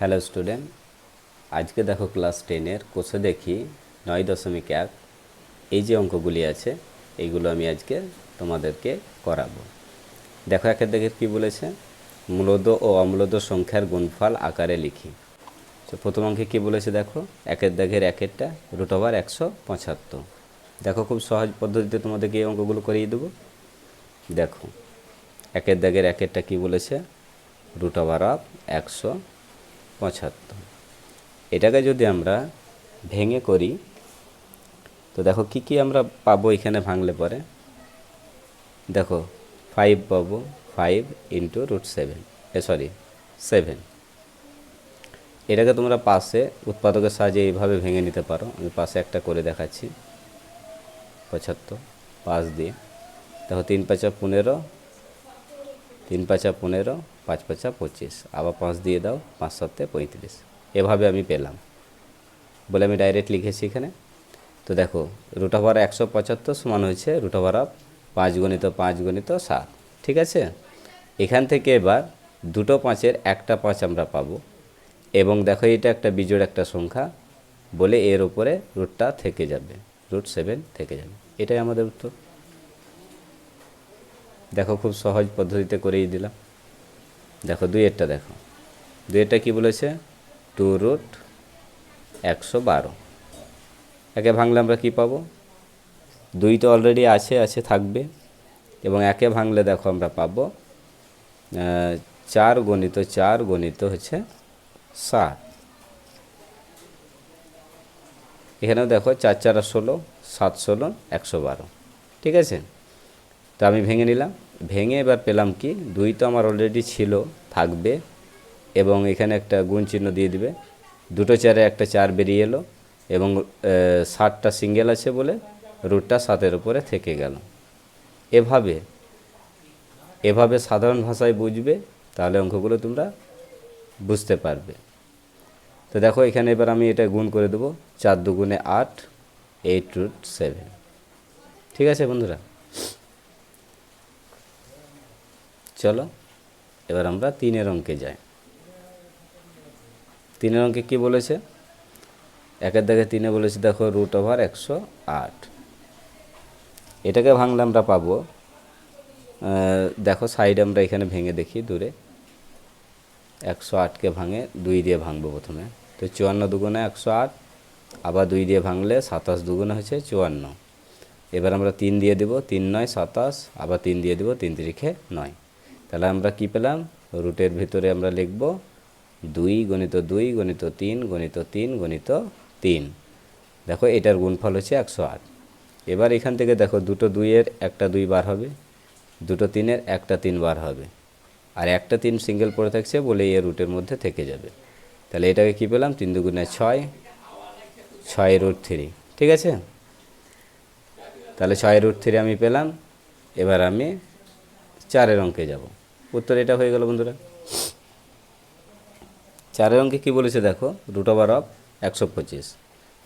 Hello student, আজকে দেখো class 10-এর কোষে দেখি 9.1 এই যে অঙ্কগুলি আছে এইগুলো আমি আজকে তোমাদেরকে করাবো। দেখো একের দাগের কী বলেছে, মূলদ ও অম্লদ সংখ্যার গুণফল আকারে লিখি। তো প্রথম অঙ্কে কী বলেছে দেখো, একের দাগের একেরটা √175। দেখো খুব সহজ পদ্ধতিতে তোমাদেরকে এই অঙ্কগুলো করিয়ে দেবো। দেখো একের দাগের একেরটা কী বলেছে, √175। এটাকে যদি আমরা ভেঙে করি তো দেখো কি কি আমরা পাবো এখানে ভাঙলে পরে। দেখো 5 পাবো, 5 ইন্টু √7 7। এটাকে তোমরা পাশে উৎপাদকের সাহায্যে এইভাবে ভেঙে নিতে পারো। আমি পাশে একটা করে দেখাচ্ছি। 75 5 দিয়ে দেখো 3 × 5 = 15, 3 × 5 = 15, 5 × 5 = 25, আবার 5 দিয়ে দাও, 5 × 7 = 35। এভাবে আমি পেলাম বলে আমি ডাইরেক্ট লিখেছি এখানে। তো দেখো √175 সমান হয়েছে √5 × 5 × 7। ঠিক আছে, এখান থেকে এবার দুটো 5-এর একটা 5 আমরা পাবো এবং দেখো এটা একটা বিজোড় একটা সংখ্যা বলে এর উপরে রুটটা থেকে যাবে, √7 থেকে যাবে। এটাই আমাদের উত্তর। দেখো খুব সহজ পদ্ধতিতে করেই দিলাম। দেখো দুইয়েরটা, দেখো দুইয়েরটা কী বলেছে, 2√112। একে ভাঙলে আমরা কী পাবো, 2 তো অলরেডি আছে থাকবে এবং একে ভাঙলে দেখো আমরা পাবো 4 × 4 হচ্ছে 7। এখানেও দেখো 4 × 4 = 16, 7 × 16 = 112। ঠিক আছে, তো আমি ভেঙে নিলাম। ভেঙে এবার পেলাম কি, 2 তো আমার অলরেডি ছিল, থাকবে এবং এখানে একটা গুণ চিহ্ন দিয়ে দিবে। দুটো 4-এ একটা 4 বেরিয়ে এলো এবং 7টা সিঙ্গেল আছে বলে রুটটা 7-এর উপরে থেকে গেল। এভাবে সাধারণ ভাষায় বুঝবে, তাহলে অঙ্কগুলো তোমরা বুঝতে পারবে। তো দেখো এখানে এবার আমি এটা গুণ করে দেবো, 4 × 2 = 8, 8√7। ঠিক আছে বন্ধুরা, চলো এবার আমরা 3-এর অঙ্কে যাই। 3-এর অঙ্কে কী বলেছে, একের দাগে 3-এ বলেছে দেখো √108। এটাকে ভাঙলে আমরা পাবো, দেখো সাইড আমরা এখানে ভেঙে দেখি দূরে, 108কে ভাঙে 2 দিয়ে ভাঙবো প্রথমে। তো 54 × 2 = 108, আবার 2 দিয়ে ভাঙলে 27 × 2 = 54। এবার আমরা 3 দিয়ে দেবো, 3 × 9 = 27, আবার 3 দিয়ে দেবো, 3 × 3 = 9। তাহলে আমরা কি পেলাম, রুটের ভিতরে আমরা লিখব 2 × 2 × 3 × 3 × 3। দেখো এটার গুণফল হচ্ছে 108। এবার এখান থেকে দেখো দুটো 2-এর একটা 2 বার হবে, দুটো 3-এর একটা 3 বার হবে, আর একটা 3 সিঙ্গেল পড়ে থাকছে বলে এর রুটের মধ্যে থেকে যাবে। তাহলে এটাকে কী পেলাম, 3 × 2 = 6, 6√3। ঠিক আছে, তাহলে 6√3 আমি পেলাম। এবার আমি 4-এর অঙ্কে যাব। উত্তর এটা হয়ে গেল বন্ধুরা। 4-এর অঙ্কে কী বলেছে দেখো, √125।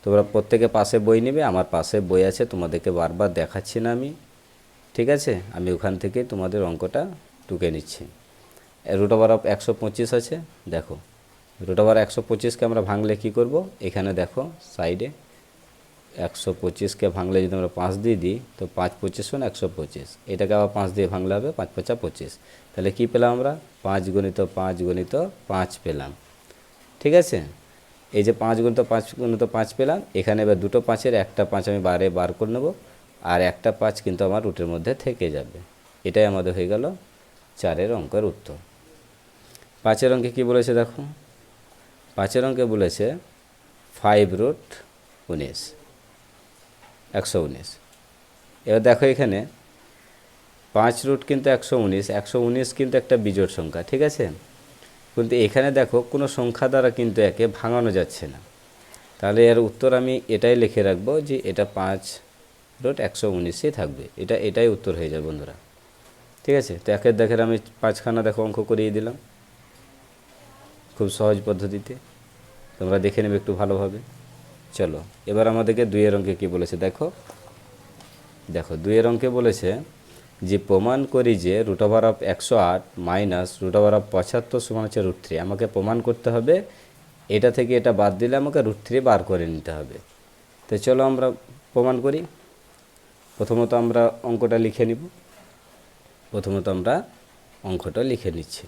তোমরা প্রত্যেকে পাশে বই নেবে, আমার পাশে বই আছে, তোমাদেরকে বারবার দেখাচ্ছি না আমি। ঠিক আছে, আমি ওখান থেকে তোমাদের অঙ্কটা টুকে নিচ্ছি। √125 আছে। দেখো √125কে আমরা ভাঙলে কি করব, এখানে দেখো সাইডে 125কে ভাঙলে যদি আমরা 5 দিয়ে দিই তো 5 × 25 = 125। এটাকে আবার 5 দিয়ে ভাঙলে হবে 5 × 5 = 25। তাহলে কি পেলাম আমরা, 5 × 5 × 5 পেলাম। ঠিক আছে, এই যে 5 × 5 × 5 পেলাম। এখানে এবার দুটো 5-এর একটা 5 আমি বার করে নেব, আর একটা 5 কিন্তু আমার রুটের মধ্যে থেকে যাবে। এটাই আমাদের হয়ে গেল 4-এর অঙ্কের উত্তর। 5-এর অঙ্কে কী বলেছে দেখো, 5-এর অঙ্কে বলেছে 5√19, 119। এবার দেখো এখানে 5 রুট কিন্তু 119, 119 কিন্তু একটা বিজোড় সংখ্যা। ঠিক আছে, কিন্তু এখানে দেখো কোনো সংখ্যা দ্বারা কিন্তু একে ভাঙানো যাচ্ছে না। তাহলে এর উত্তর আমি এটাই লিখে রাখবো যে এটা 5√119ই থাকবে। এটাই উত্তর হয়ে যায় বন্ধুরা। ঠিক আছে, তো একের দেখের আমি 5খানা দেখো অঙ্ক করিয়ে দিলাম খুব সহজ পদ্ধতিতে, তোমরা দেখে নেবে একটু ভালোভাবে। চলো এবার আমাদেরকে 2-এর অঙ্কে কী বলেছে দেখো, 2-এর অঙ্কে বলেছে যে প্রমাণ করি যে √108 মাইনাস √75 সমান হচ্ছে √3। আমাকে প্রমাণ করতে হবে এটা থেকে এটা বাদ দিলে আমাকে √3 বার করে নিতে হবে। তো চলো আমরা প্রমাণ করি। প্রথমত আমরা অঙ্কটা লিখে নিব। নিচ্ছি।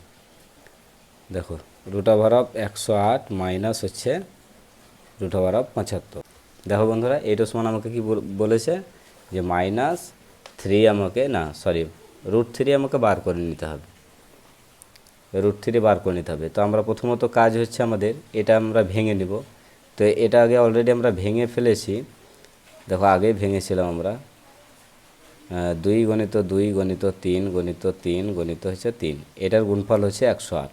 দেখো √108 মাইনাস হচ্ছে √75। দেখো বন্ধুরা, এইটা সমান আমাকে কি বলেছে যে -3 আমাকে √3 আমাকে বার করে নিতে হবে। তো আমরা প্রথমত কাজ হচ্ছে আমাদের এটা আমরা ভেঙে নিব। তো এটা আগে অলরেডি আমরা ভেঙে ফেলেছি। দেখো আগেই ভেঙেছিলাম আমরা 2 × 2 × 3 × 3 × হচ্ছে 3, এটার গুণফল হচ্ছে 108।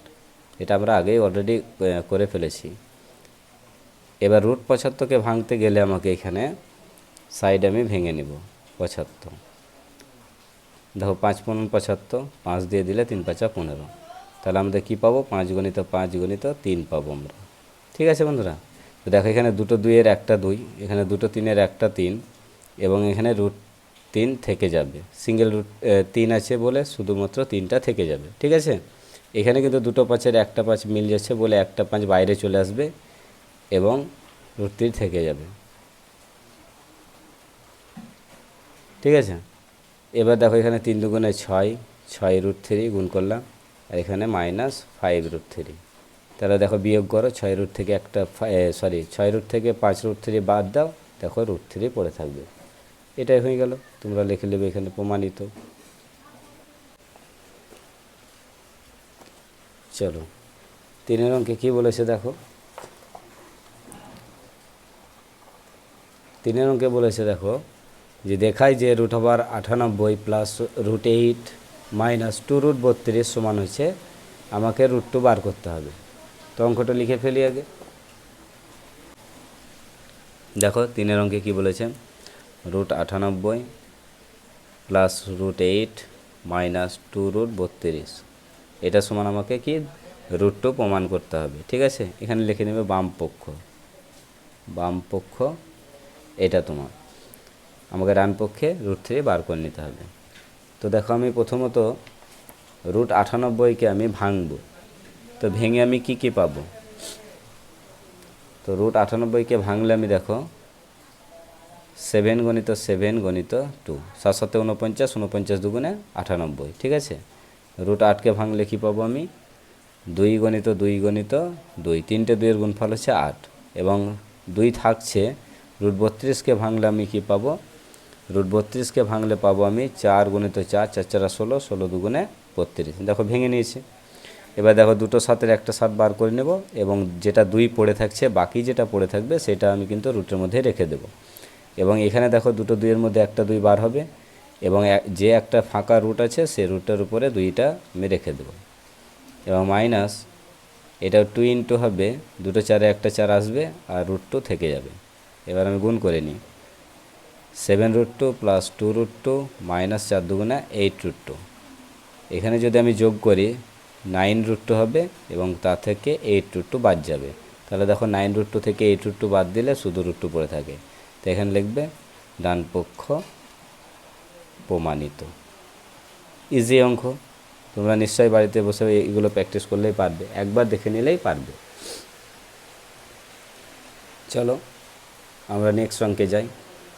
এটা আমরা আগেই অলরেডি করে ফেলেছি। এবার √75কে ভাঙতে গেলে আমাকে এখানে সাইড আমি ভেঙে নিব 75। দেখো 5 × 75, 5 দিয়ে দিলে 3 × 5 = 15। তাহলে আমরা কি পাবো? 5 × 5 × 3 পাবো আমরা। ঠিক আছে বন্ধুরা? তো দেখো এখানে দুটো 2-এর একটা 2, এখানে দুটো 3-এর একটা 3, এবং এখানে √3 থেকে যাবে। সিঙ্গেল √3 আছে বলে শুধুমাত্র 3টা থেকে যাবে। ঠিক আছে? এখানে কিন্তু দুটো 5-এর একটা 5 মিল যাচ্ছে বলে একটা 5 বাইরে চলে আসবে এবং √3 থেকে যাবে। ঠিক আছে? এবার দেখো এখানে 3 × 2 = 6, 6 √3 গুণ করলাম, আর এখানে -5 √3। তাহলে দেখো বিয়োগ করো, 6 √ থেকে 5 √3 বাদ দাও, দেখো √3 পড়ে থাকবে। এটাই হয়ে গেল। তোমরা লিখে নেবে এখানে প্রমাণিত। চলো 3-এর অঙ্কে কী বলেছে দেখো। 3-এর অঙ্কে বলেছে দেখো যে দেখায় যে √98 প্লাস √8 মাইনাস 2√32 সমান হচ্ছে, আমাকে √2 বার করতে হবে। তো অঙ্কটা লিখে ফেলি আগে। দেখো 3-এর অঙ্কে কী বলেছে, √98 প্লাস √8 মাইনাস 2√32, এটা সমান আমাকে কি √2 প্রমাণ করতে হবে। ঠিক আছে? এখানে লিখে নেবে বাম পক্ষ এটা তোমার, আমাকে ডান পক্ষে √3 বার করে নিতে হবে। তো দেখো আমি প্রথমত √98কে আমি ভাঙব। তো ভেঙে আমি কি পাবো? তো √98কে ভাঙলে আমি দেখো 7 × 7 × 2, 7 × 7 = 49, 49 × 2 = 98। ঠিক আছে? √8কে ভাঙলে কী পাবো আমি? 2 × 2 × 2, 3টে 2-এর গুণফল হচ্ছে 8, এবং 2 থাকছে। √32কে ভাঙলে আমি কি পাবো? √32কে ভাঙলে পাবো আমি 4 × 4, 4 × 4 = 16, 16 × 2 = 32। দেখো ভেঙে নিয়েছি। এবার দেখো দুটো 7-এর একটা 7 বার করে নেব, এবং যেটা 2 পড়ে থাকছে, বাকি যেটা পড়ে থাকবে সেটা আমি কিন্তু রুটের মধ্যে রেখে দেব। এবং এখানে দেখো দুটো 2-এর মধ্যে একটা 2 বার হবে, এবং যে একটা ফাঁকা রুট আছে সে রুটের উপরে 2টা আমি রেখে দেব। এবং মাইনাস এটা 2 ইন্টু হবে, দুটো 4-এ একটা 4 আসবে, আর √2 থেকে যাবে। এবার আমি গুণ করে নিই, 7√2 প্লাস 2√2 মাইনাস 4 × 2 = 8√2। এখানে যদি আমি যোগ করি 9√2 হবে, এবং তা থেকে 8√2 বাদ যাবে। তাহলে দেখো 9√2 থেকে 8√2 বাদ দিলে শুধু √2 পড়ে থাকে। তো এখানে লিখবে ডান পক্ষ প্রমাণিত। ইজি অঙ্ক, তোমরা নিশ্চয়ই বাড়িতে বসে এগুলো প্র্যাকটিস করলেই পারবে, একবার দেখে নিলেই পারবে। চলো আমরা নেক্সট অঙ্কে যাই।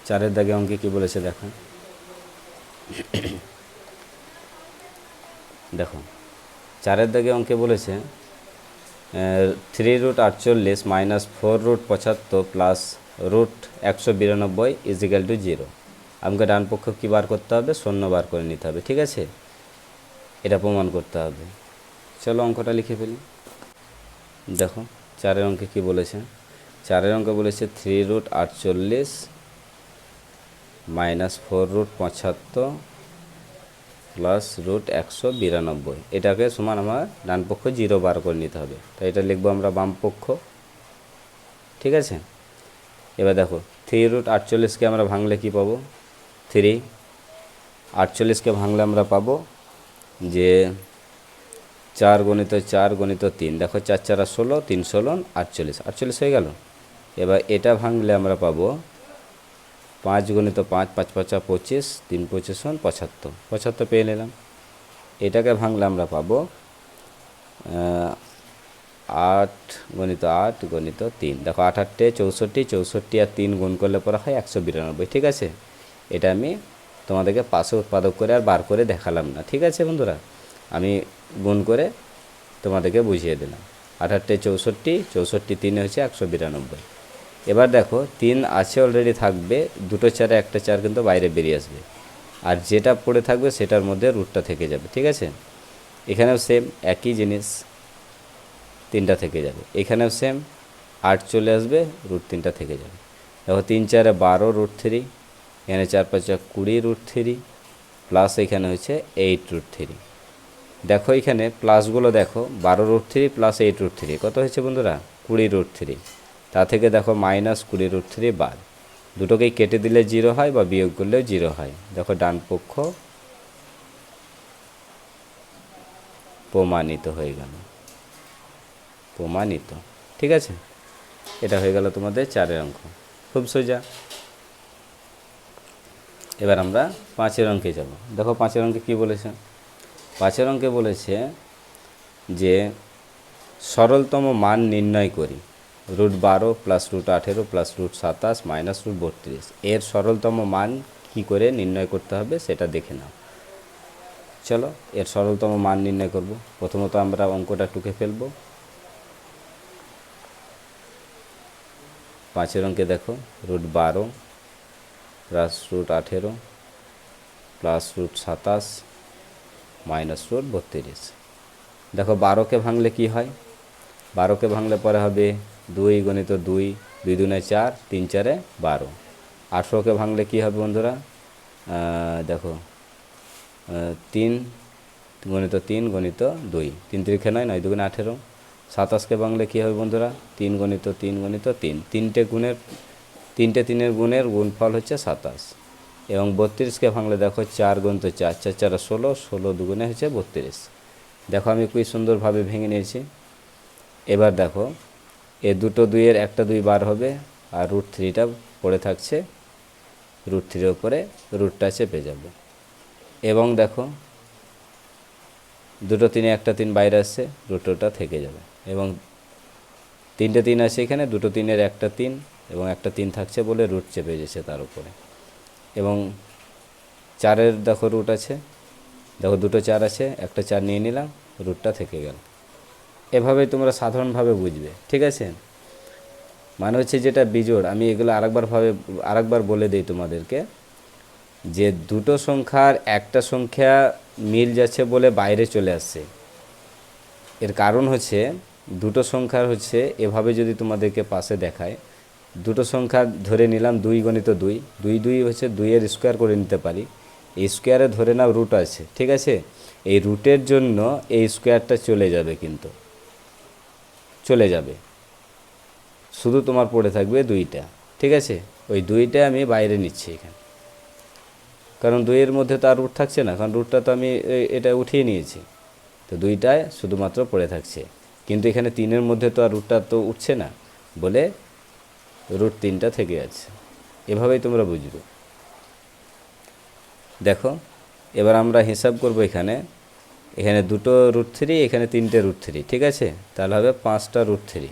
4-এর দাগে অঙ্কে কী বলেছে দেখো। দেখো 4-এর দাগে অঙ্কে বলেছে 3√48 মাইনাস 4√75 প্লাস √192 = 0। আমাকে ডান পক্ষ কী বার করতে হবে? 0 বার করে নিতে হবে। ঠিক আছে? এটা প্রমাণ করতে হবে। চলো অঙ্কটা লিখে ফেলি। দেখো 4-এর অঙ্কে কী বলেছে। 4-এর অঙ্কে বলেছে 3√48 মাইনাস 4√75 প্লাস √192, এটাকে সমান আমার ডান পক্ষ 0 বার করে নিতে হবে। তাই এটা লিখবো আমরা বাম পক্ষ। ঠিক আছে? এবার দেখো 3√48কে আমরা ভাঙলে কি পাবো? 3 48কে ভাঙলে আমরা পাবো যে 4 × 4 × 3, দেখো 4 × 4 = 16, 3 × 16 = 48, 48 হয়ে গেল। এবার এটা ভাঙলে আমরা পাবো 5 গুণিত 5, 5 5 25, 3 25 75, 75 পেয়ে নিলাম। এটাকে ভাঙলে আমরা পাবো 8 গুণিত 8 গুণিত 3, দেখো 8 8 64, 64 আর 3 গুণ করলে পরে হয় 192, ঠিক আছে। এটা আমি তোমাদেরকে পাশে উৎপাদক করে আর বার করে দেখালাম না, ঠিক আছে বন্ধুরা, আমি গুণ করে তোমাদেরকে বুঝিয়ে দিলাম। 8 8 64, 64 3 হচ্ছে 192। এবার দেখো 3 আছে অলরেডি, থাকবে দুটো চারে একটা 4 কিন্তু বাইরে বেরিয়ে আসবে, আর যেটা পড়ে থাকবে সেটার মধ্যে রুটটা থেকে যাবে, ঠিক আছে। এখানেও সেম একই জিনিস, 3টা থেকে যাবে, এখানেও সেম 8 চলে আসবে, রুট 3টা থেকে যাবে। দেখো 3 4 12 রুট 3, এখানে 4 5 20 রুট 3, প্লাস এখানে হচ্ছে 8 রুট 3। দেখো এখানে প্লাসগুলো দেখো, 12 রুট 3 প্লাস 8 রুট 3 কত হয়েছে বন্ধুরা? 20 রুট 3। তা থেকে দেখো মাইনাস 20 রুট 3 বাদ, দুটোকেই কেটে দিলে 0 হয় বা বিয়োগ করলেও 0 হয়। দেখো ডান পক্ষ প্রমাণিত হয়ে গেল, প্রমাণিত, ঠিক আছে। এটা হয়ে গেল তোমাদের 4 অঙ্ক, খুব সোজা। এবার আমরা 5 অঙ্কে যাব। দেখো 5 অঙ্কে কী বলেছে? 5 অঙ্কে বলেছে যে সরলতম মান নির্ণয় করি, root 12 plus root 18 plus root 27 minus root 32। এর সরলতম মান কি করে নির্ণয় করতে হবে সেটা দেখে নাও। চলো এর সরলতম মান নির্ণয় করব। প্রথমত আমরা অঙ্কটা টুকে ফেলব। 5 অঙ্কে দেখো root 12 plus root 18 plus root 27 minus root 32। দেখো 12কে ভাঙলে কি হয়? 12কে ভাঙলে পরে হবে 2 গুণিত 2, 2 দুনে 4, 3 4 12। 18কে ভাঙলে কি হবে বন্ধুরা? দেখো 3 গুণিত 3 গুণিত 2, 3 3 9, 9 2 18। 27কে ভাঙলে কী হবে বন্ধুরা? 3 গুণিত 3 গুণিত 3, তিনটে 3-এর গুণের গুণফল হচ্ছে 27। এবং 32কে ভাঙলে দেখো 4 গুণিত 4, 4 4 16, 16 দুগুণে হচ্ছে 32। দেখো আমি খুবই সুন্দরভাবে ভেঙে নিয়েছি। এবার দেখো এ দুটো 2-এর একটা 2 বার হবে, আর রুট 3টা পড়ে থাকছে, রুট 3-এর উপরে রুটটা চেপে যাবে। এবং দেখো দুটো 3-এ একটা 3 বাইরে আসছে, রুটটা থেকে যাবে। এবং 3টে 3 আছে এখানে, দুটো 3-এর একটা 3 এবং একটা 3 থাকছে বলে রুট চেপে যাচ্ছে তার উপরে। এবং 4-এর দেখো রুট আছে, দেখো দুটো 4 আছে, একটা 4 নিয়ে নিলাম, রুটটা থেকে গেল। এভাবেই তোমরা সাধারণভাবে বুঝবে, ঠিক আছে। মানে হচ্ছে যেটা বিজোড়, আমি এগুলো আরেকবার বলে দিই তোমাদেরকে, যে দুটো সংখ্যার একটা সংখ্যা মিল যাচ্ছে বলে বাইরে চলে আসছে। এর কারণ হচ্ছে দুটো সংখ্যার হচ্ছে এভাবে যদি তোমাদেরকে পাশে দেখায়, দুটো সংখ্যা ধরে নিলাম 2 গুণিত 2, 2 2 হচ্ছে 2-এর স্কোয়ার করে নিতে পারি। এই স্কোয়ারে ধরে নাও রুট আছে, ঠিক আছে। এই রুটের জন্য এই স্কোয়ারটা চলে যাবে, কিন্তু চলে যাবে, শুধু তোমার পড়ে থাকবে 2টা, ঠিক আছে। ওই 2টা আমি বাইরে নিচ্ছি এখানে, কারণ 2-এর মধ্যে তো আর রুট থাকছে না, কারণ রুটটা তো আমি এটা উঠিয়ে নিয়েছি। তো 2টায় শুধুমাত্র পড়ে থাকছে, কিন্তু এখানে 3-এর মধ্যে তো আর রুটটা তো উঠছে না বলে রুট 3টা থেকে যাচ্ছে। এভাবেই তোমরা বুঝবে। দেখো এবার আমরা হিসাব করব, এখানে দুটো রুট 3, এখানে 3টে রুট 3, ঠিক আছে। তাহলে হবে 5টা রুট 3।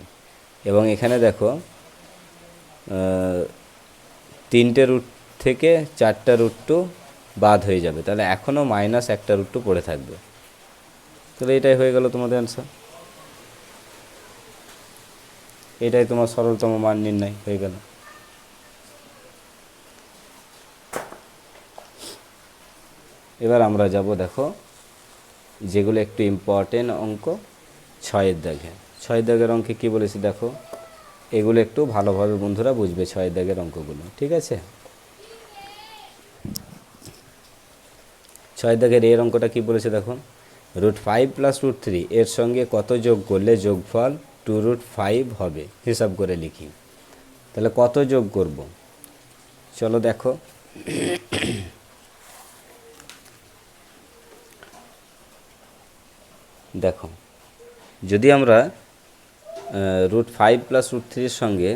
এবং এখানে দেখো 3টে রুট থেকে 4টা রুট 2 বাদ হয়ে যাবে, তাহলে এখনও মাইনাস একটা রুট 2 পড়ে থাকবে। তাহলে এটাই হয়ে গেল তোমাদের অ্যান্সার। এটাই তোমার সরলতম মান নির্ণয় হয়ে গেল। এবার আমরা যাব, দেখো যেগুলো একটু ইম্পর্টেন্ট অঙ্ক, 6-এর দাগে। 6-এর দাগের অঙ্কে কী বলেছি দেখো, এগুলো একটু ভালোভাবে বন্ধুরা বুঝবে 6-এর দাগের অঙ্কগুলো, ঠিক আছে। 6-এর দাগের এর অঙ্কটা কী বলেছে দেখো, রুট 5 প্লাস রুট 3 এর সঙ্গে কত যোগ করলে যোগফল 2 রুট 5 হবে, হিসাব করে লিখি। তাহলে কত যোগ করব, চলো দেখো। দেখো যদি আমরা রুট 5 প্লাস রুট 3-এর সঙ্গে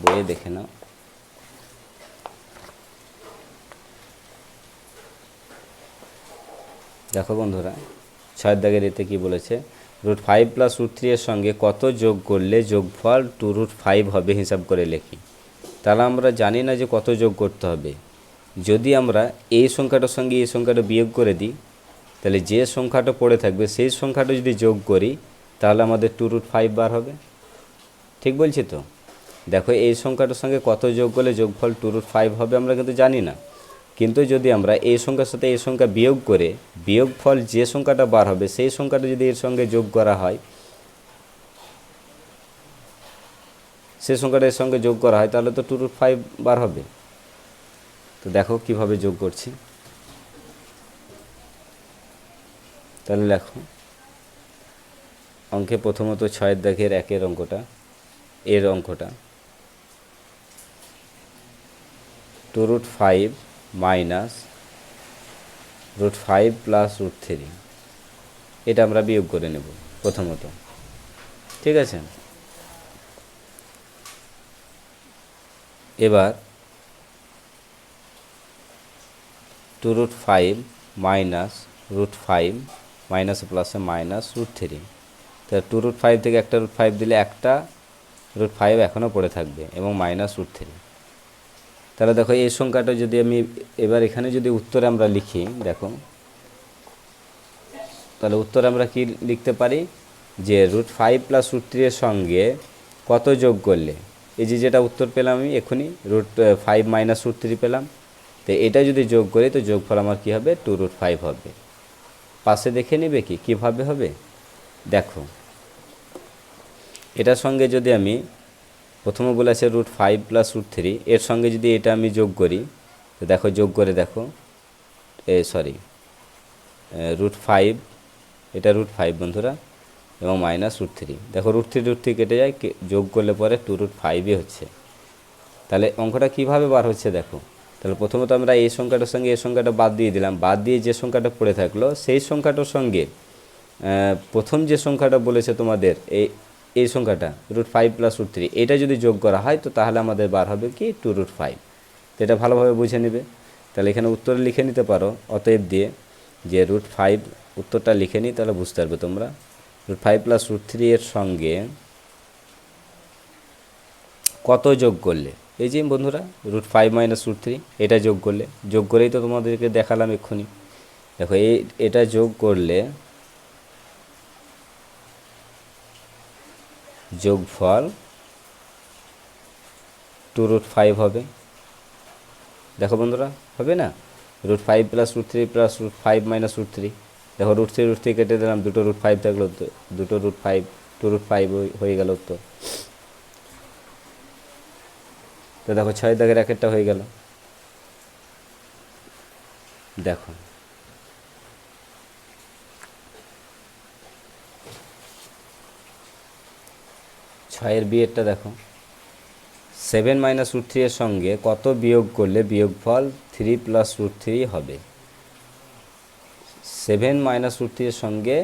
বইয়ে দেখে নাও, দেখো বন্ধুরা, 6 দাগের এতে কি বলেছে, √5 + √3 এর সঙ্গে কত যোগ করলে যোগফল 2√5 হবে হিসাব করে লিখি। তাহলে আমরা জানি না যে কত যোগ করতে হবে। যদি আমরা এই সংখ্যাটার সঙ্গে এই সংখ্যাটা বিয়োগ করে দিই, তাহলে যে সংখ্যাটা পড়ে থাকবে সেই সংখ্যাটা যদি যোগ করি তাহলে আমাদের 2√5 বার হবে। ঠিক বলছি তো? দেখো, এই সংখ্যাটার সঙ্গে কত যোগ করলে যোগফল 2√5 হবে আমরা কিন্তু জানি না। কিন্তু যদি আমরা এই সংখ্যার সাথে এই সংখ্যা বিয়োগ করে বিয়োগফল যে সংখ্যাটা বার হবে সেই সংখ্যাটা যদি এর সঙ্গে যোগ করা হয়, সেই সংখ্যাটা এর সঙ্গে যোগ করা হয় তাহলে তো 2√5 বার হবে। তো দেখো কিভাবে যোগ করছি। তাহলে লেখো, অঙ্কে প্রথমত 6 দাগের 1 অঙ্কটা, এর অঙ্কটা 2√5 মাইনাস √5 + √3, এটা আমরা বিয়োগ করে নেব প্রথমত। ঠিক আছে, এবার 2√5 মাইনাস √5 মাইনাস প্লাসে মাইনাস √3, তাহলে 2√5 থেকে একটা √5 দিলে একটা √5 এখনও পড়ে থাকবে এবং মাইনাস √3। তাহলে দেখো, এই সংখ্যাটা যদি আমি এবার এখানে যদি উত্তরে আমরা লিখি, দেখো তাহলে উত্তরে আমরা কি লিখতে পারি, যে √5 + √3 এর সঙ্গে কত যোগ করলে, এই যে যেটা উত্তর পেলাম আমি এখনই, √5 মাইনাস √3 পেলাম, তো এটা যদি যোগ করি তো যোগফল আমার কী হবে, 2√5 হবে। পাশে দেখে নেবে কি কীভাবে হবে। দেখো, এটার সঙ্গে যদি আমি প্রথমে বলেছে √5 + √3, এর সঙ্গে যদি এটা আমি যোগ করি তো দেখো, যোগ করে দেখো, √5, এটা √5 বন্ধুরা, এবং মাইনাস √3, দেখো √3 কেটে যায়, যোগ করলে পরে 2√5ই হচ্ছে। তাহলে অঙ্কটা কিভাবে বার হচ্ছে দেখো। তাহলে প্রথমত আমরা এই সংখ্যাটার সঙ্গে এই সংখ্যাটা বাদ দিয়ে দিলাম, বাদ দিয়ে যে সংখ্যাটা পড়ে থাকলো সেই সংখ্যাটার সঙ্গে প্রথম যে সংখ্যাটা বলেছে তোমাদের, এই সংখ্যাটা √5 + √3, এটা যদি যোগ করা হয় তো তাহলে আমাদের বার হবে কি 2√5। তো এটা ভালোভাবে বুঝে নেবে। তাহলে এখানে উত্তর লিখে নিতে পারো অতএব দিয়ে, যে √5 উত্তরটা লিখে নিই, তাহলে বুঝতে পারবে তোমরা। √5 + √3 এর সঙ্গে কত যোগ করলে, এই যে বন্ধুরা √5 মাইনাস √3, এটা যোগ করলে, যোগ করেই তো তোমাদেরকে দেখালাম এক্ষুনি। দেখো, এটা যোগ করলে যোগফল 2√5 হবে। দেখো বন্ধুরা, হবে না, √5 + √3 + √5 মাইনাস √3, দেখো √3 কেটে দিলাম, দুটো √5 থাকলো, দুটো √5 2√5 হয়ে গেল। তো দেখো 6 দাগের 1 হয়ে গেল। দেখো, 6 বিয়েরটা দেখো, 7 মাইনাস √3 এর সঙ্গে কত বিয়োগ করলে বিয়োগফল 3 + √3 হবে। 7 মাইনাস √3 এর সঙ্গে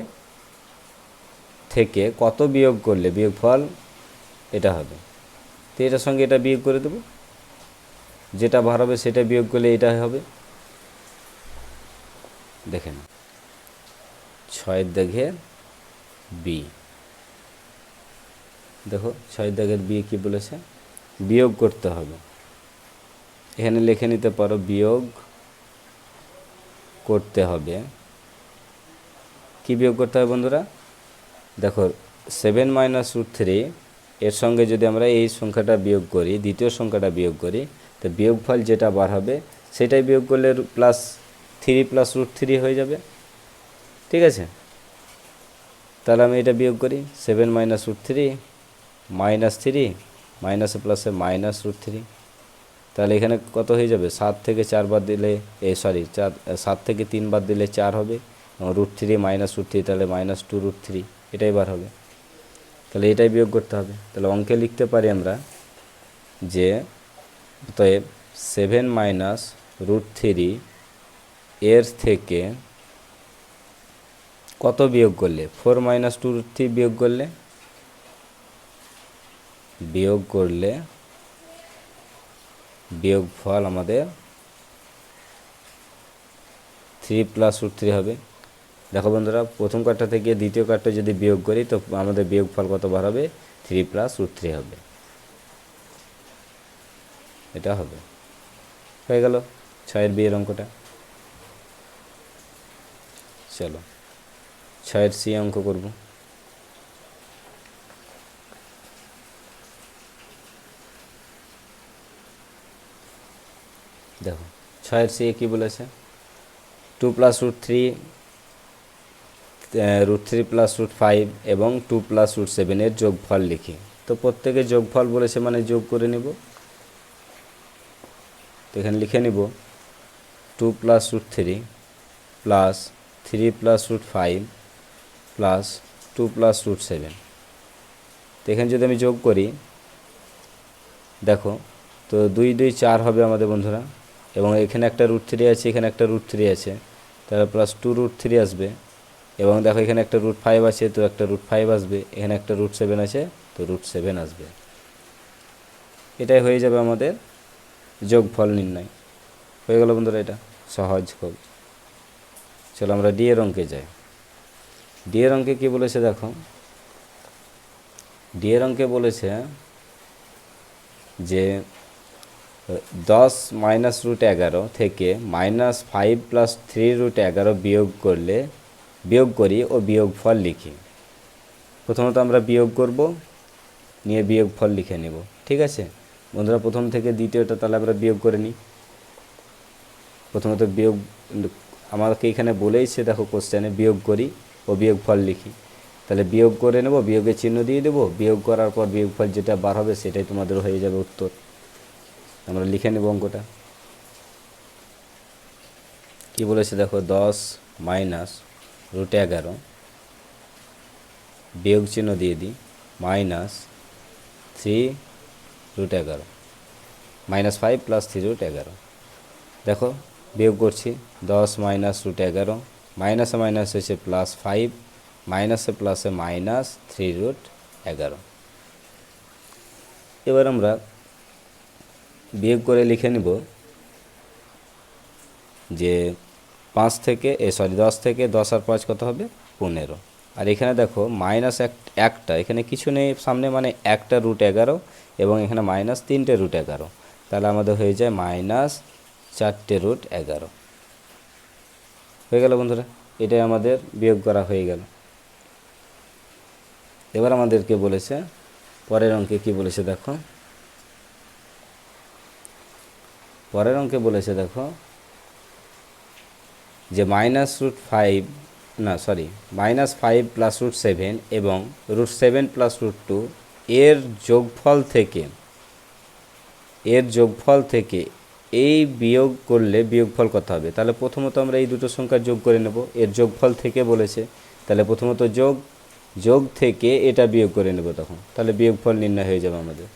থেকে কত বিয়োগ করলে বিয়োগফল এটা হবে। তো এটার সঙ্গে এটা বিয়োগ করে দেবো, যেটা বার হবে সেটা বিয়োগ করলে এটা হবে। দেখেন, 6 দাগের বি, দেখো 6 দাগের বি কি বলেছে, বিয়োগ করতে হবে। এখানে লিখে নিতে পারো, বিয়োগ করতে হবে। কি বিয়োগ করতে হবে বন্ধুরা, দেখো 7 মাইনাস √3 এর সঙ্গে যদি আমরা এই সংখ্যাটা বিয়োগ করি, দ্বিতীয় সংখ্যাটা বিয়োগ করি, তো বিয়োগফল যেটা বার হবে সেটাই বিয়োগ করলে +3 + √3 হয়ে যাবে। ঠিক আছে, তাহলে আমি এটা বিয়োগ করি, 7 মাইনাস √3 -3 মাইনাসে প্লাসে মাইনাস √3, তাহলে এখানে কত হয়ে যাবে, 7 থেকে 4 বাদ দিলে 7 থেকে 3 বাদ দিলে 4 হবে, এবং √3 মাইনাস √3 তাহলে -2√3, এটাই বার হবে। তাহলে এটাই বিয়োগ করতে হবে। তাহলে অঙ্কে লিখতে পারি আমরা যে অতএব 7 মাইনাস √3 এর থেকে কত বিয়োগ করলে, 4 মাইনাস 2√3 বিয়োগ করলে বিয়োগফল আমাদের 3 + √3 হবে। দেখো বন্ধুরা, প্রথম কার্ডটা থেকে দ্বিতীয় কার্ডটা যদি বিয়োগ করি তো আমাদের বিয়োগফল কত বার হবে? 3 + √3 হবে। এটা হবে, হয়ে গেল 6-এর বিয়ের অঙ্কটা। চলো 6-এর সি অঙ্ক করব। দেখো 6-এর সি কী বলেছে? 2 + √3, √3 + √5 এবং 2 + √7 এর যোগফল লিখি। তো প্রত্যেকের যোগফল বলেছে মানে যোগ করে নেব। তো এখানে লিখে নিব 2 + √3 প্লাস 3 + √5 প্লাস 2 + √7। তো এখানে যদি আমি যোগ করি, দেখো তো 2 2 4 হবে আমাদের বন্ধুরা, এবং এখানে একটা √3 আছে, এখানে একটা √3 আছে, তাহলে প্লাস 2 √3 আসবে। এবং দেখো এখানে একটা √5 আছে, তো একটা √5 আসবে, এখানে একটা √7 আছে, তো √7 আসবে। এটাই হয়ে যাবে আমাদের যোগফল নির্ণয়। হয়ে গেল বন্ধুরা, এটা সহজ খুব। চলো আমরা ডি এর অঙ্কে যাই। ডি এর অঙ্কে কী বলেছে দেখো, ডি এর অঙ্কে বলেছে যে 10 - √11 থেকে -5 + 3 √11 বিয়োগ করি ও বিয়োগফল লিখি। প্রথমত আমরা বিয়োগ করব, নিয়ে বিয়োগফল লিখে নেব। ঠিক আছে বন্ধুরা, প্রথম থেকে দ্বিতীয়টা তাহলে আমরা বিয়োগ করে নিই। প্রথমত বিয়োগ আমাকে এখানে বলেইছে, দেখো কোশ্চেনে বিয়োগ করি ও বিয়োগফল লিখি। তাহলে বিয়োগ করে নেব, বিয়োগের চিহ্ন দিয়ে দেবো, বিয়োগ করার পর বিয়োগফল যেটা বার হবে সেটাই তোমাদের হয়ে যাবে উত্তর। আমরা লিখে নেব অঙ্কটা। কি বলেছে দেখো, 10 - √11 বিয়োগ চিহ্ন দিয়ে দিই -3 √11 -5 + 3 √11। দেখো বিয়োগ করছি, 10 - √11, মাইনাসে মাইনাস হয়েছে +5, মাইনাসে প্লাসে -3 √11। এবার আমরা বিয়োগ করে লিখে নিব যে 10 থেকে 10 আর 5 কত হবে? 15। আর এখানে দেখো মাইনাস একটা এখানে কিছু নেই সামনে, মানে একটা √11 এবং এখানে -3টে √11, তাহলে আমাদের হয়ে যায় -4টে √11। হয়ে গেল বন্ধুরা, এটাই আমাদের বিয়োগ করা হয়ে গেল। এবার আমাদেরকে বলেছে পরের অঙ্কে কি বলেছে দেখো, পরের অঙ্কে বলেছে দেখো যে -5 + √7 এবং √7 + √2 এর যোগফল থেকে এই বিয়োগ করলে বিয়োগফল কত হবে? তাহলে প্রথমত আমরা এই দুটো সংখ্যা যোগ করে নেব, এর যোগফল থেকে বলেছে, তাহলে প্রথমত যোগ থেকে এটা বিয়োগ করে নেব তখন, তাহলে বিয়োগফল নির্ণয় হয়ে যাবে আমাদের।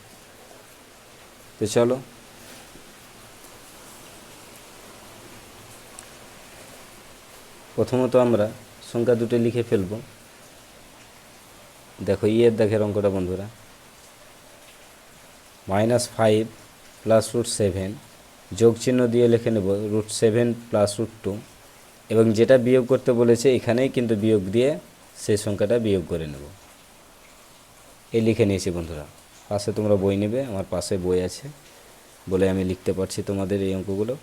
তো চলো প্রথমত আমরা সংখ্যা দুটো লিখে ফেলব। দেখো এর দেখের অঙ্কটা বন্ধুরা, -5 + √7 যোগ চিহ্ন দিয়ে লিখে নেব √7 + √2, এবং যেটা বিয়োগ করতে বলেছে এখানেই কিন্তু বিয়োগ দিয়ে সেই সংখ্যাটা বিয়োগ করে নেব। এই লিখে নিয়েছি বন্ধুরা। পাশে তোমরা বই নেবে, আমার পাশে বই আছে বলে আমি লিখতে পারছি তোমাদের এই অঙ্কগুলো,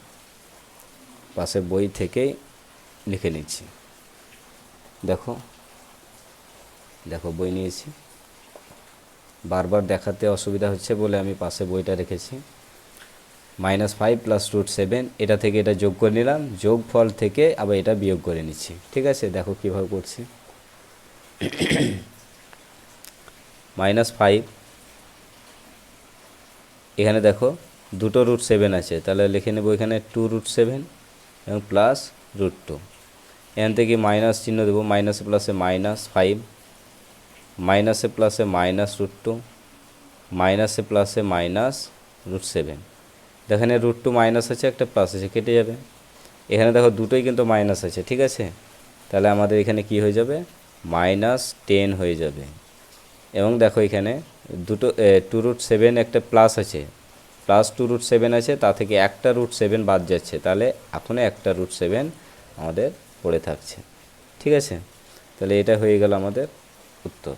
পাশে বই থেকেই লিখে নিচ্ছি। দেখো বই নিয়েছি, বারবার দেখাতে অসুবিধা হচ্ছে বলে আমি পাশে বইটা রেখেছি। -5 + √7 এটা থেকে এটা যোগ করে নিলাম, যোগফল থেকে আবার এটা বিয়োগ করে নিচ্ছি। ঠিক আছে, দেখো কীভাবে করছি। -5 এখানে দেখো দুটো √7 আছে, তাহলে লিখে নেব এখানে 2 √7 এবং প্লাস √2। এখান থেকে মাইনাস চিহ্ন দেবো, মাইনাসে প্লাসে -5, মাইনাসে প্লাসে -√2, মাইনাসে প্লাসে -√7। এখানে √2 মাইনাস আছে, একটা প্লাস আছে, কেটে যাবে। এখানে দেখো দুটোই কিন্তু মাইনাস আছে, ঠিক আছে, তাহলে আমাদের এখানে কি হয়ে যাবে? -10 হয়ে যাবে। এবং দেখো এখানে দুটো 2 √7 একটা প্লাস আছে, প্লাস 2 √7 আছে, তা থেকে একটা √7 বাদ যাচ্ছে, তাহলে এখনও একটা √7 আমাদের পড়ে থাকছে। ঠিক আছে, তাহলে এটা হয়ে গেল আমাদের উত্তর।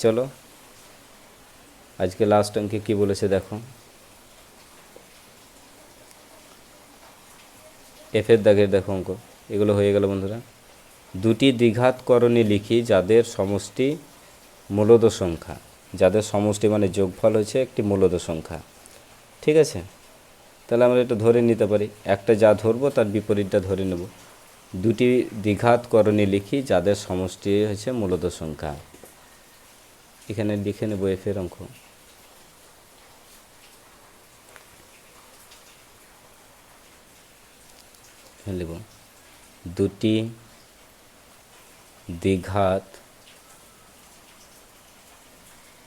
চলো আজকে লাস্ট অঙ্কে কি বলেছে দেখো। এফের দাগের দেখো অঙ্ক, এগুলো হয়ে গেল বন্ধুরা। দুটি দ্বিঘাত করণী লিখি যাদের সমষ্টি মূলদ সংখ্যা, যাদের সমষ্টি মানে যোগফল হচ্ছে একটি মূলদ সংখ্যা। ঠিক আছে, তাহলে আমরা এটা ধরে নিতে পারি, একটা যা ধরবো তার বিপরীতটা ধরে নেব। দুটি দ্বিঘাত করণী লিখি যাদের সমষ্টি হচ্ছে মূলদ সংখ্যা। এখানে লিখে নেব এফের অঙ্ক। লিখব দুটি দ্বিঘাত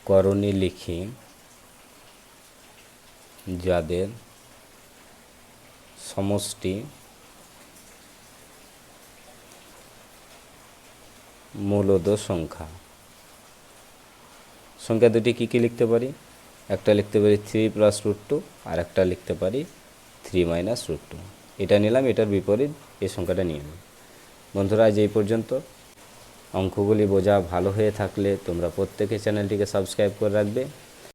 করণী লিখি যাদের সমষ্টি মূলদ সংখ্যা। সংখ্যা দুটি কী কী লিখতে পারি, একটা লিখতে পারি 3 + √2 আর একটা লিখতে পারি 3 - √2। এটা নিলাম, এটার বিপরীত এই সংখ্যাটা নিয়ে নিলাম। বন্ধুরা আজ এই পর্যন্ত। অঙ্কগুলি বোঝা ভালো হয়ে থাকলে তোমরা প্রত্যেকে চ্যানেলটিকে সাবস্ক্রাইব করে রাখবে।